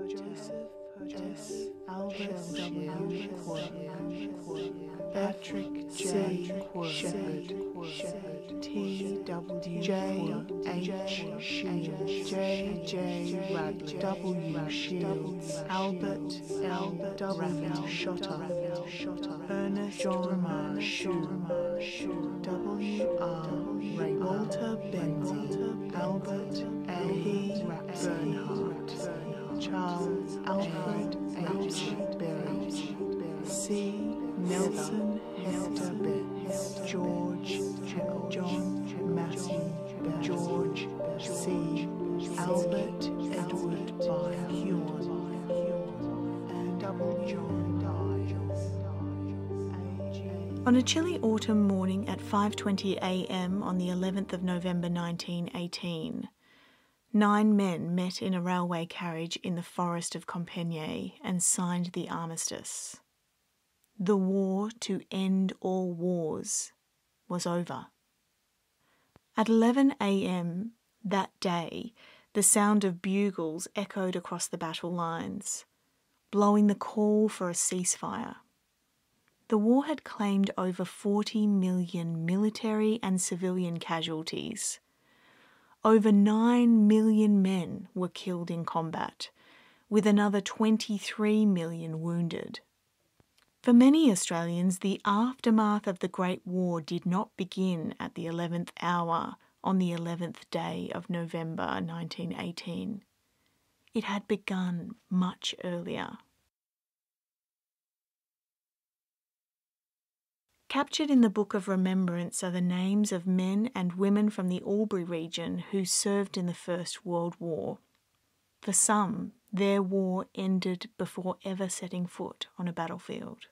Joseph S. Albert W. Patrick J. Shepherd, T. W. J. H. Shields, J. J. Radley, W. Shields, Albert L. W. Shotter, Ernest John Shue, W. R. Raimond, Walter Benzie, Albert A. Bernhardt, Charles Alfred H. Berry, C. Nelson Hester Betts, George John Matthew George C. Albert Edward by Huon, and W. John Dials. On a chilly autumn morning at 5:20 a.m. on the 11th of November 1918, 9 men met in a railway carriage in the forest of Compiègne and signed the armistice. The war to end all wars was over. At 11 a.m. that day, the sound of bugles echoed across the battle lines, blowing the call for a ceasefire. The war had claimed over 40 million military and civilian casualties. Over 9 million men were killed in combat, with another 23 million wounded. For many Australians, the aftermath of the Great War did not begin at the 11th hour on the 11th day of November 1918. It had begun much earlier. Captured in the Book of Remembrance are the names of men and women from the Albury region who served in the First World War. For some, their war ended before ever setting foot on a battlefield.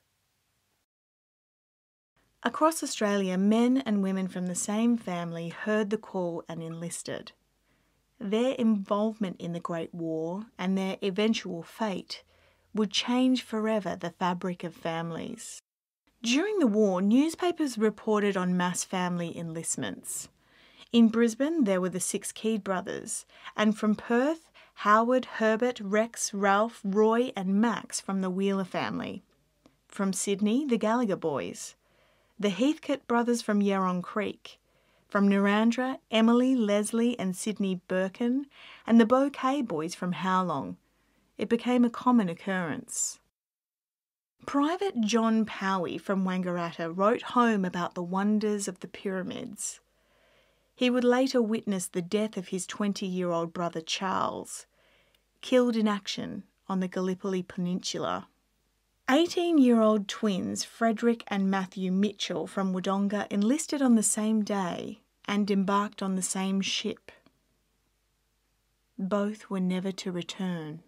Across Australia, men and women from the same family heard the call and enlisted. Their involvement in the Great War and their eventual fate would change forever the fabric of families. During the war, newspapers reported on mass family enlistments. In Brisbane, there were the 6 Keed brothers, and from Perth, Howard, Herbert, Rex, Ralph, Roy and Max from the Wheeler family. From Sydney, the Gallagher boys. The Heathcote brothers from Yerong Creek. From Narrandra, Emily, Leslie and Sydney Birkin, and the Bouquet boys from Howlong. It became a common occurrence. Private John Powie from Wangaratta wrote home about the wonders of the pyramids. He would later witness the death of his 20-year-old brother Charles, killed in action on the Gallipoli Peninsula. 18-year-old twins Frederick and Matthew Mitchell from Wodonga enlisted on the same day and embarked on the same ship. Both were never to return.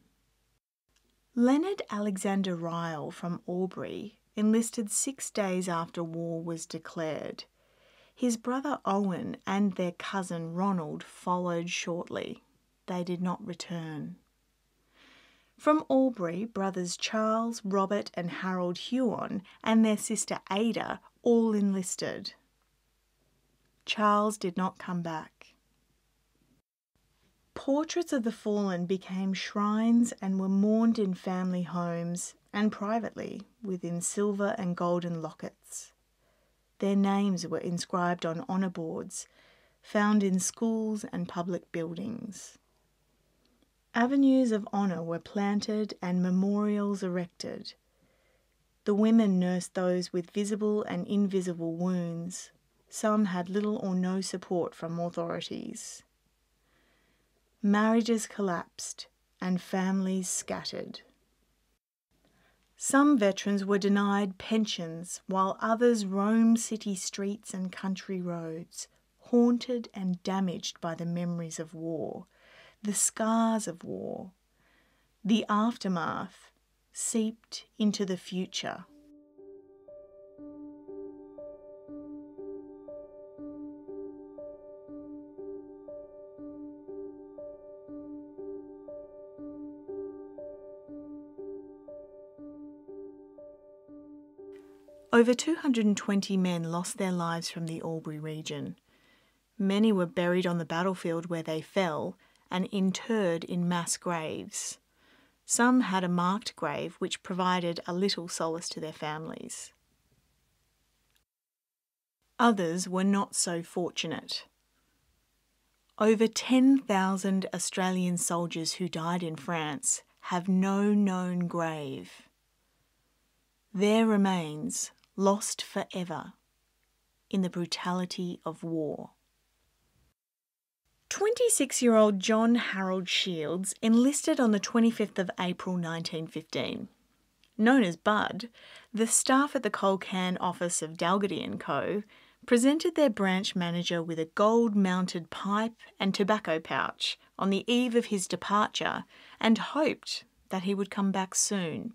Leonard Alexander Ryle from Albury enlisted 6 days after war was declared. His brother Owen and their cousin Ronald followed shortly. They did not return. From Albury, brothers Charles, Robert and Harold Huon and their sister Ada all enlisted. Charles did not come back. Portraits of the fallen became shrines and were mourned in family homes and privately within silver and golden lockets. Their names were inscribed on honour boards found in schools and public buildings. Avenues of honour were planted and memorials erected. The women nursed those with visible and invisible wounds. Some had little or no support from authorities. Marriages collapsed and families scattered. Some veterans were denied pensions while others roamed city streets and country roads, haunted and damaged by the memories of war, the scars of war. The aftermath seeped into the future. Over 220 men lost their lives from the Albury region. Many were buried on the battlefield where they fell and interred in mass graves. Some had a marked grave which provided a little solace to their families. Others were not so fortunate. Over 10,000 Australian soldiers who died in France have no known grave. Their remains lost forever in the brutality of war. 26-year-old John Harold Shields enlisted on the 25th of April 1915. Known as Bud, the staff at the Coal Can office of Dalgety & Co. presented their branch manager with a gold-mounted pipe and tobacco pouch on the eve of his departure and hoped that he would come back soon.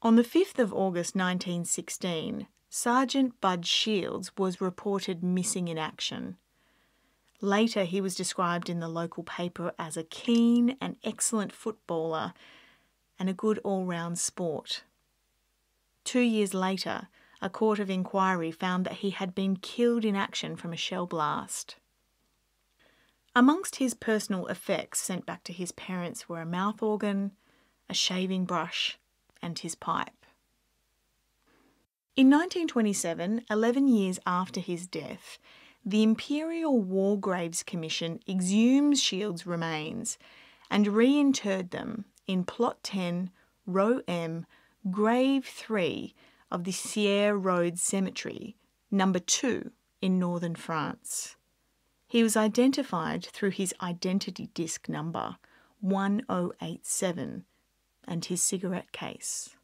On the 5th of August 1916, Sergeant Bud Shields was reported missing in action. Later, he was described in the local paper as a keen and excellent footballer and a good all-round sport. 2 years later, a court of inquiry found that he had been killed in action from a shell blast. Amongst his personal effects sent back to his parents were a mouth organ, a shaving brush, and his pipe. In 1927, 11 years after his death, the Imperial War Graves Commission exhumes Shields' remains and reinterred them in Plot 10, Row M, Grave 3 of the Sierre Road Cemetery, number 2 in northern France. He was identified through his identity disc number 1087 and his cigarette case.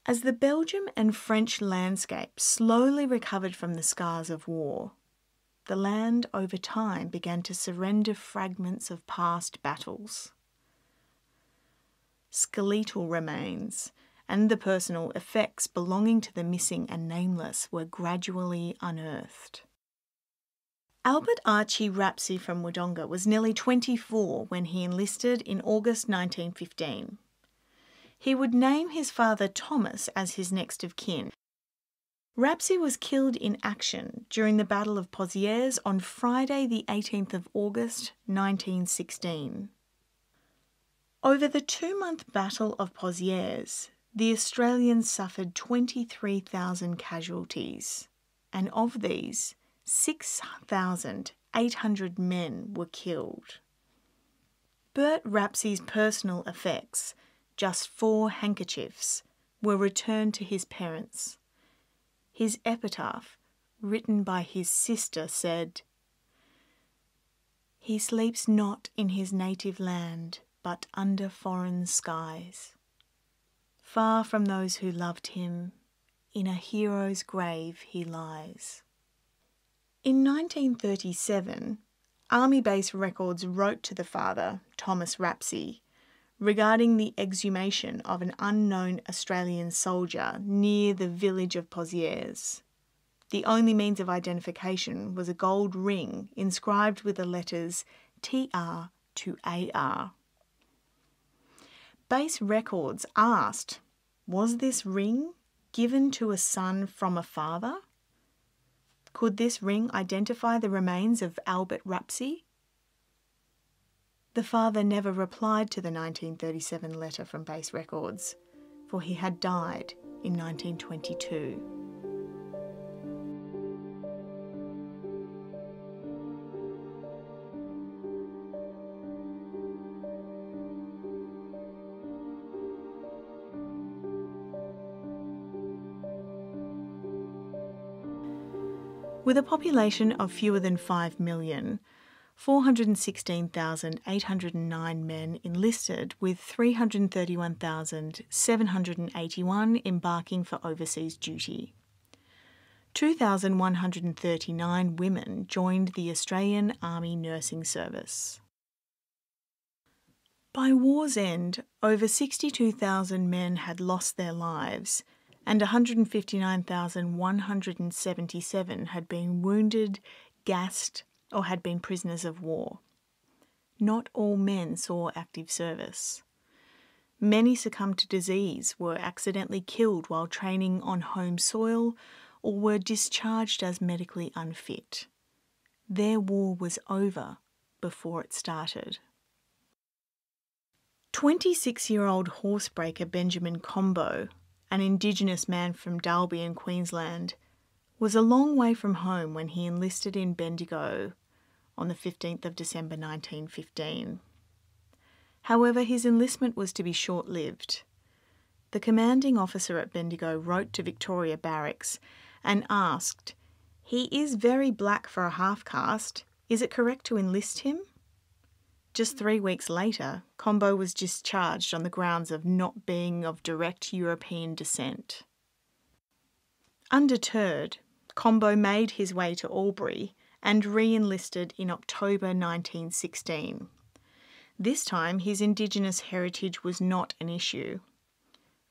As the Belgian and French landscape slowly recovered from the scars of war, the land over time began to surrender fragments of past battles. Skeletal remains and the personal effects belonging to the missing and nameless were gradually unearthed. Albert Archie Rapsay from Wodonga was nearly 24 when he enlisted in August 1915. He would name his father Thomas as his next of kin. Rapsay was killed in action during the Battle of Pozieres on Friday the 18th of August 1916. Over the 2-month Battle of Pozieres, the Australians suffered 23,000 casualties, and of these, 6,800 men were killed. Bert Rapsay's personal effects, just 4 handkerchiefs, were returned to his parents. His epitaph, written by his sister, said, "He sleeps not in his native land, but under foreign skies. Far from those who loved him, in a hero's grave he lies." In 1937, Army Base Records wrote to the father, Thomas Rapsay, regarding the exhumation of an unknown Australian soldier near the village of Pozieres. The only means of identification was a gold ring inscribed with the letters TR to AR. Base Records asked, was this ring given to a son from a father? Could this ring identify the remains of Albert Rapsay? The father never replied to the 1937 letter from Base Records, for he had died in 1922. With a population of fewer than 5 million, 416,809 men enlisted, with 331,781 embarking for overseas duty. 2,139 women joined the Australian Army Nursing Service. By war's end, over 62,000 men had lost their lives, and 159,177 had been wounded, gassed, or had been prisoners of war. Not all men saw active service. Many succumbed to disease, were accidentally killed while training on home soil, or were discharged as medically unfit. Their war was over before it started. 26-year-old horsebreaker Benjamin Combo, an Indigenous man from Dalby in Queensland, was a long way from home when he enlisted in Bendigo on the 15th of December 1915. However, his enlistment was to be short-lived. The commanding officer at Bendigo wrote to Victoria Barracks and asked, "He is very black for a half-caste. Is it correct to enlist him?" Just 3 weeks later, Combo was discharged on the grounds of not being of direct European descent. Undeterred, Combo made his way to Albury and re-enlisted in October 1916. This time, his Indigenous heritage was not an issue.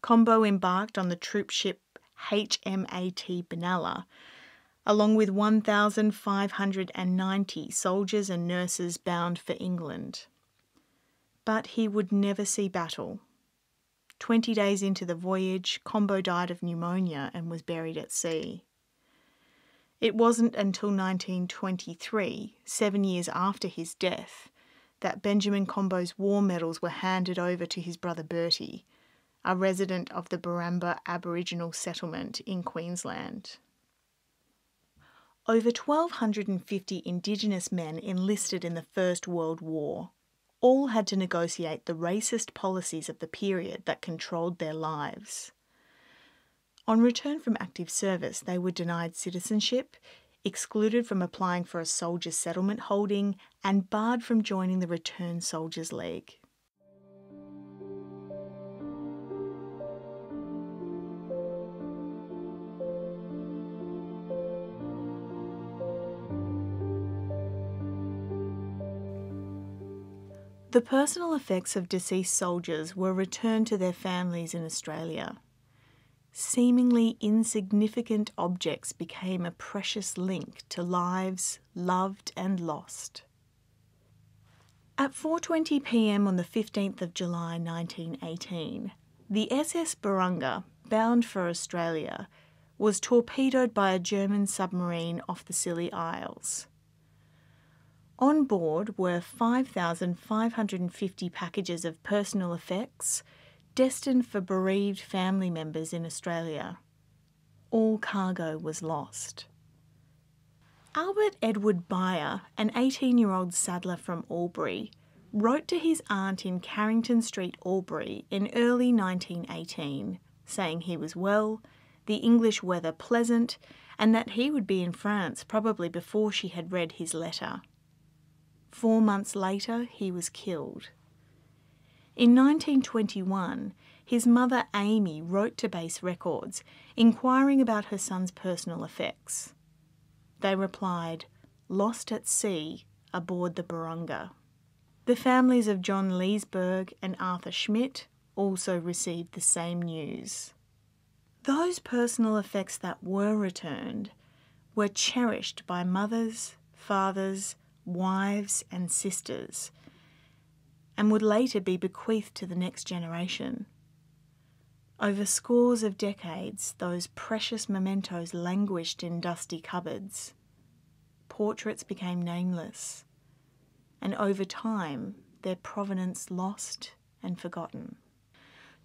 Combo embarked on the troop ship HMAT Benalla, along with 1,590 soldiers and nurses bound for England. But he would never see battle. 20 days into the voyage, Combo died of pneumonia and was buried at sea. It wasn't until 1923, 7 years after his death, that Benjamin Combo's war medals were handed over to his brother Bertie, a resident of the Baramba Aboriginal settlement in Queensland. Over 1,250 Indigenous men enlisted in the First World War. All had to negotiate the racist policies of the period that controlled their lives. On return from active service, they were denied citizenship, excluded from applying for a soldier settlement holding, and barred from joining the Return Soldiers League. The personal effects of deceased soldiers were returned to their families in Australia. Seemingly insignificant objects became a precious link to lives loved and lost. At 4:20 p.m. on the 15th of July 1918, the SS Barunga, bound for Australia, was torpedoed by a German submarine off the Scilly Isles. On board were 5,550 packages of personal effects destined for bereaved family members in Australia. All cargo was lost. Albert Edward Byer, an 18-year-old saddler from Albury, wrote to his aunt in Carrington Street, Albury, in early 1918, saying he was well, the English weather pleasant, and that he would be in France probably before she had read his letter. 4 months later, he was killed. In 1921, his mother Amy wrote to Base Records, inquiring about her son's personal effects. They replied, "Lost at sea, aboard the Barunga." The families of John Leesburg and Arthur Schmidt also received the same news. Those personal effects that were returned were cherished by mothers, fathers, wives and sisters, and would later be bequeathed to the next generation. Over scores of decades, those precious mementos languished in dusty cupboards. Portraits became nameless, and over time, their provenance lost and forgotten.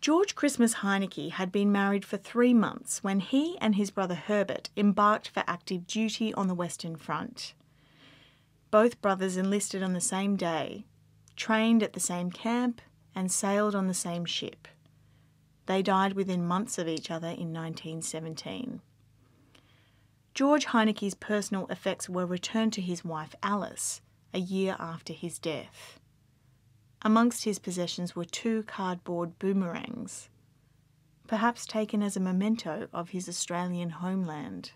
George Christmas Heineke had been married for 3 months when he and his brother Herbert embarked for active duty on the Western Front. Both brothers enlisted on the same day, trained at the same camp, and sailed on the same ship. They died within months of each other in 1917. George Heineke's personal effects were returned to his wife Alice a year after his death. Amongst his possessions were 2 cardboard boomerangs, perhaps taken as a memento of his Australian homeland.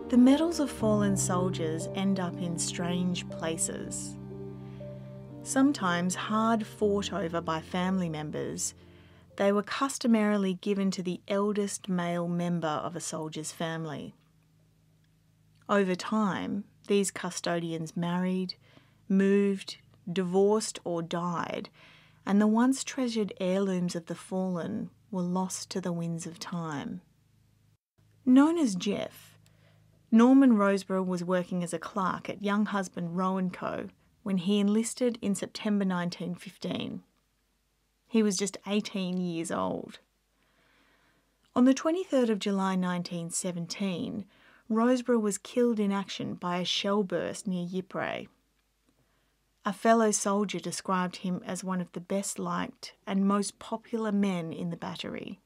The medals of fallen soldiers end up in strange places. Sometimes hard fought over by family members, they were customarily given to the eldest male member of a soldier's family. Over time, these custodians married, moved, divorced or died, and the once treasured heirlooms of the fallen were lost to the winds of time. Known as Jeff, Norman Roseborough was working as a clerk at young husband Roe & Co. when he enlisted in September 1915. He was just 18 years old. On the 23rd of July 1917, Roseborough was killed in action by a shell burst near Ypres. A fellow soldier described him as one of the best liked and most popular men in the battery.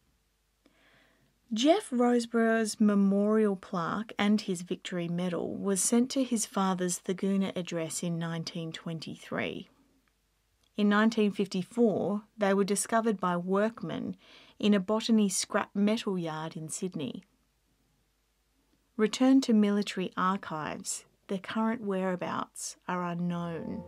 Jeff Roseborough's memorial plaque and his Victory Medal was sent to his father's Thurgoona address in 1923. In 1954, they were discovered by workmen in a botany scrap metal yard in Sydney. Returned to military archives, their current whereabouts are unknown.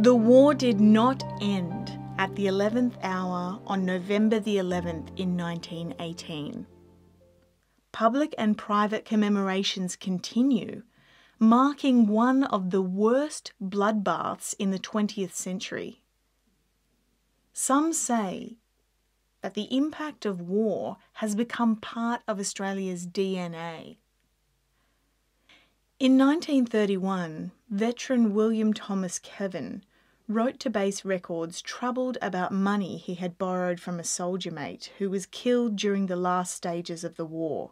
The war did not end at the 11th hour on November the 11th in 1918. Public and private commemorations continue, marking one of the worst bloodbaths in the 20th century. Some say that the impact of war has become part of Australia's DNA. In 1931, veteran William Thomas Kevin wrote to Base Records troubled about money he had borrowed from a soldier mate who was killed during the last stages of the war.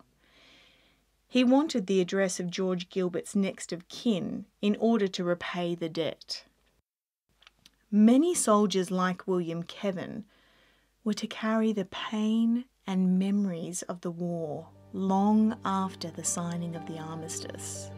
He wanted the address of George Gilbert's next of kin in order to repay the debt. Many soldiers like William Kevin were to carry the pain and memories of the war long after the signing of the armistice.